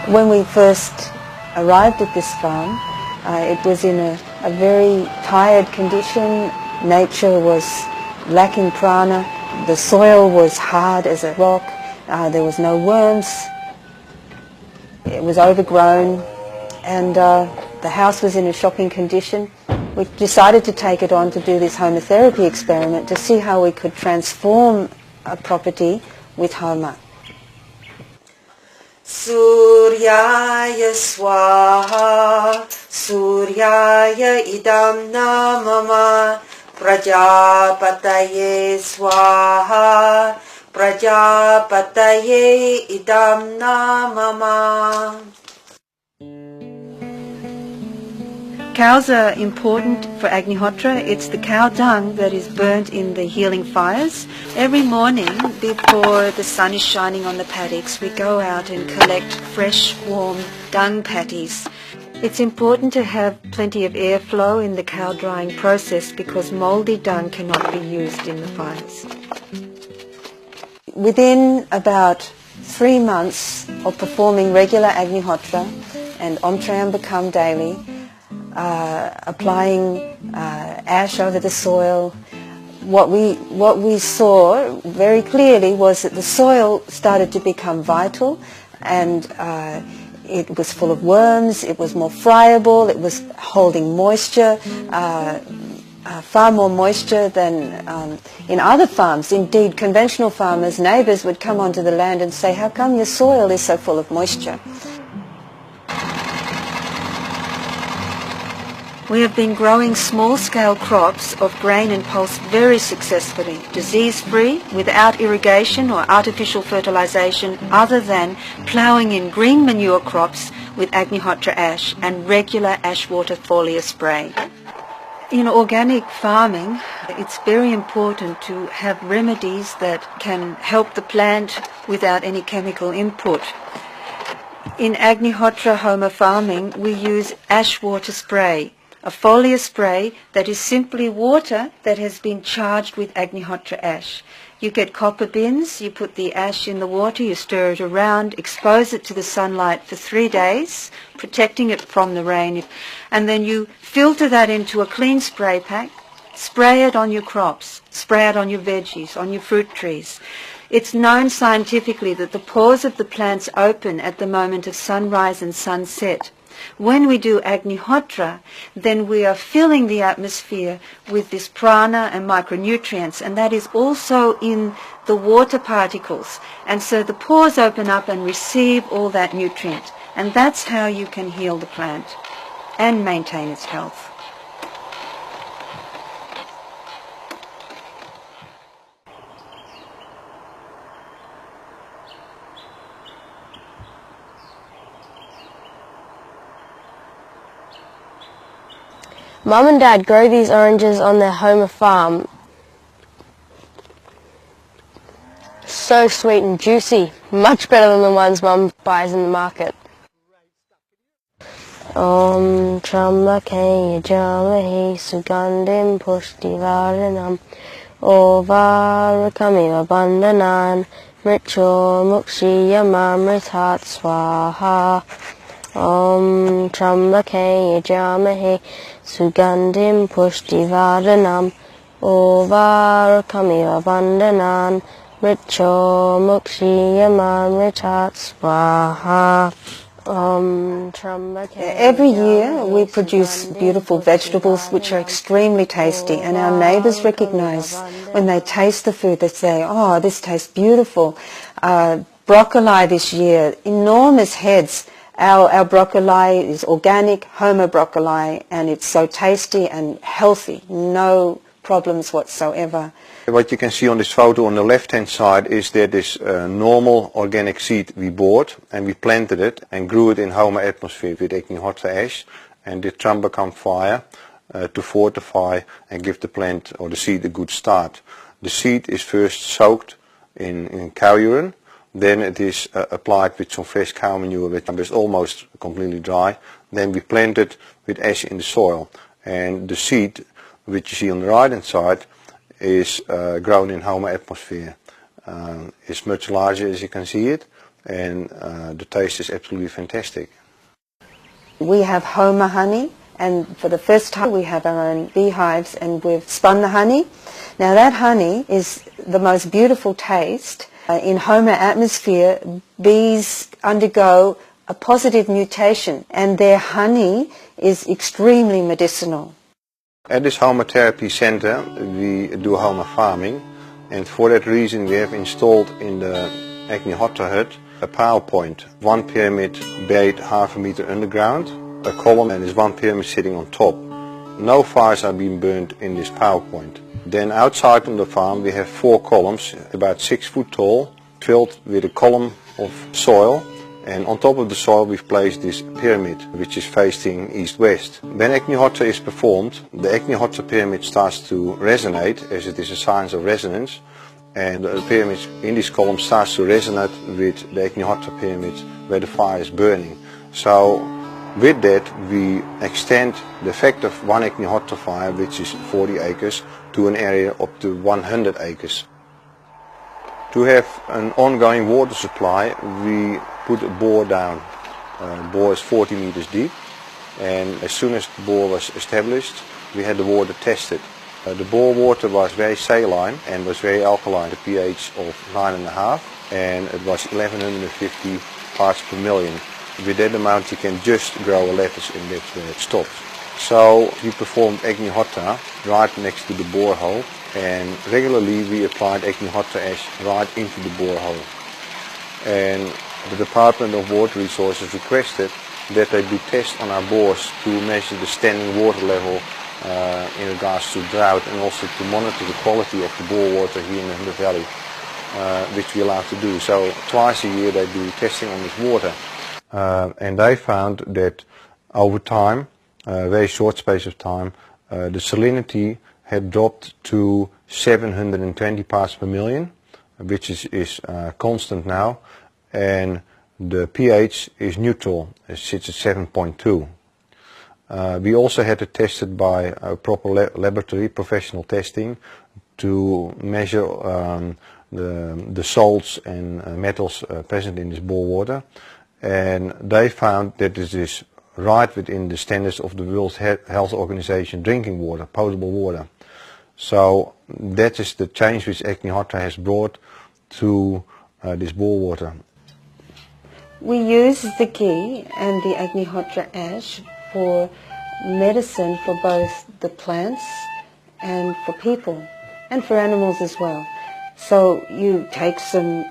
When we first arrived at this farm, it was in a very tired condition. Nature was lacking prana. The soil was hard as a rock. There was no worms. It was overgrown, and the house was in a shocking condition. We decided to take it on to do this homotherapy experiment to see how we could transform a property with Homa. Suryaya Swaha, Suryaya Idam Namama, Prajapataye Swaha, Prajapataye Idam Namama. Cows are important for Agnihotra. It's the cow dung that is burnt in the healing fires. Every morning before the sun is shining on the paddocks, we go out and collect fresh, warm dung patties. It's important to have plenty of airflow in the cow drying process because mouldy dung cannot be used in the fires. Within about 3 months of performing regular Agnihotra and Om Triambakam daily, applying ash over the soil, what we saw very clearly was that the soil started to become vital, and it was full of worms, it was more friable, it was holding moisture, far more moisture than in other farms. Indeed, conventional farmers, neighbours would come onto the land and say, "How come your soil is so full of moisture?" We have been growing small-scale crops of grain and pulse very successfully, disease-free, without irrigation or artificial fertilization, other than ploughing in green manure crops with Agnihotra ash and regular ash water foliar spray. In organic farming, it's very important to have remedies that can help the plant without any chemical input. In Agnihotra Homa farming, we use ash water spray, a foliar spray that is simply water that has been charged with Agnihotra ash. You get copper bins, you put the ash in the water, you stir it around, expose it to the sunlight for 3 days, protecting it from the rain, and then you filter that into a clean spray pack, spray it on your crops, spray it on your veggies, on your fruit trees. It's known scientifically that the pores of the plants open at the moment of sunrise and sunset. When we do Agnihotra, then we are filling the atmosphere with this prana and micronutrients, and that is also in the water particles. And so the pores open up and receive all that nutrient. And that's how you can heal the plant and maintain its health. Mum and Dad grow these oranges on their Homa farm. So sweet and juicy, much better than the ones Mum buys in the market. Om Trambake Yajamahe Sugandhim Pushtivaranam Ovarakamiva Bandhanan Mricho Mukshiyamamritat Swaha. Om Trambake Yajamahe Sugandhim Pushtivaranam Ovarakamiva Bandhanan Mricho Mukshiyamamritat Swaha. Every year we produce beautiful vegetables which are extremely tasty, and our neighbours recognise when they taste the food. They say, "Oh, this tastes beautiful." Broccoli this year, enormous heads. Our broccoli is organic, Homa broccoli, and it's so tasty and healthy. No problems whatsoever. What you can see on this photo on the left-hand side is that this normal organic seed we bought, and we planted it and grew it in Homa atmosphere with Agnihotra ash and did Trambakam fire to fortify and give the plant or the seed a good start. The seed is first soaked in cow urine, then it is applied with some fresh cow manure which is almost completely dry. Then we plant it with ash in the soil, and the seed which you see on the right hand side is grown in Homa atmosphere. It's much larger as you can see it, and the taste is absolutely fantastic. We have Homa honey, and for the first time we have our own beehives, and we've spun the honey. Now that honey is the most beautiful taste. In Homa atmosphere, bees undergo a positive mutation, and their honey is extremely medicinal. At this Homa Therapy Center we do Homa farming, and for that reason we have installed in the Agnihotra hut a power point. One pyramid buried half a meter underground, a column, and there's one pyramid sitting on top. No fires are being burned in this power point. Then outside on the farm we have 4 columns, about 6 foot tall, filled with a column of soil, and on top of the soil we've placed this pyramid which is facing east-west. When Agnihotra is performed, the Agnihotra pyramid starts to resonate, as it is a science of resonance, and the pyramid in this column starts to resonate with the Agnihotra pyramid where the fire is burning. So with that we extend the effect of one Agnihotra fire, which is 40 acres, to an area up to 100 acres. To have an ongoing water supply we put a bore down. The bore is 40 meters deep, and as soon as the bore was established we had the water tested. The bore water was very saline and was very alkaline, a pH of 9.5, and it was 1150 parts per million. With that amount you can just grow a lettuce and that's where it stops. So we performed Agnihotra right next to the borehole, and regularly we applied Agnihotra ash right into the borehole. And the Department of Water Resources requested that they do tests on our bores to measure the standing water level in regards to drought, and also to monitor the quality of the bore water here in the Hunter Valley, which we are allowed to do. So twice a year they do testing on this water. And they found that over time, a very short space of time, the salinity had dropped to 720 parts per million, which is constant now, and the pH is neutral, it sits at 7.2. We also had it tested by a proper laboratory, professional testing, to measure the salts and metals present in this bore water, and they found that this is right within the standards of the World Health Organization drinking water, potable water. So that is the change which Agnihotra has brought to this bore water. We use the ghee and the Agnihotra ash for medicine for both the plants and for people, and for animals as well. So you take some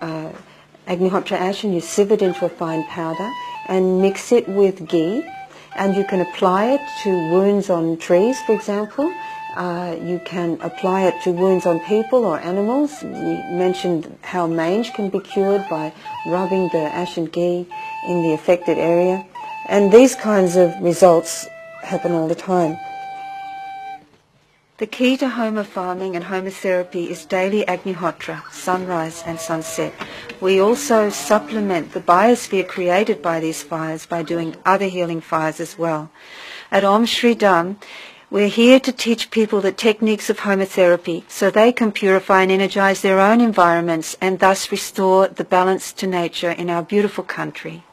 Agnihotra ash and you sieve it into a fine powder and mix it with ghee, and you can apply it to wounds on trees, for example. You can apply it to wounds on people or animals. You mentioned how mange can be cured by rubbing the ash and ghee in the affected area. And these kinds of results happen all the time. The key to Homa farming and Homa therapy is daily Agnihotra, sunrise and sunset. We also supplement the biosphere created by these fires by doing other healing fires as well. At Om Shri Dham, we're here to teach people the techniques of Homa therapy so they can purify and energize their own environments and thus restore the balance to nature in our beautiful country.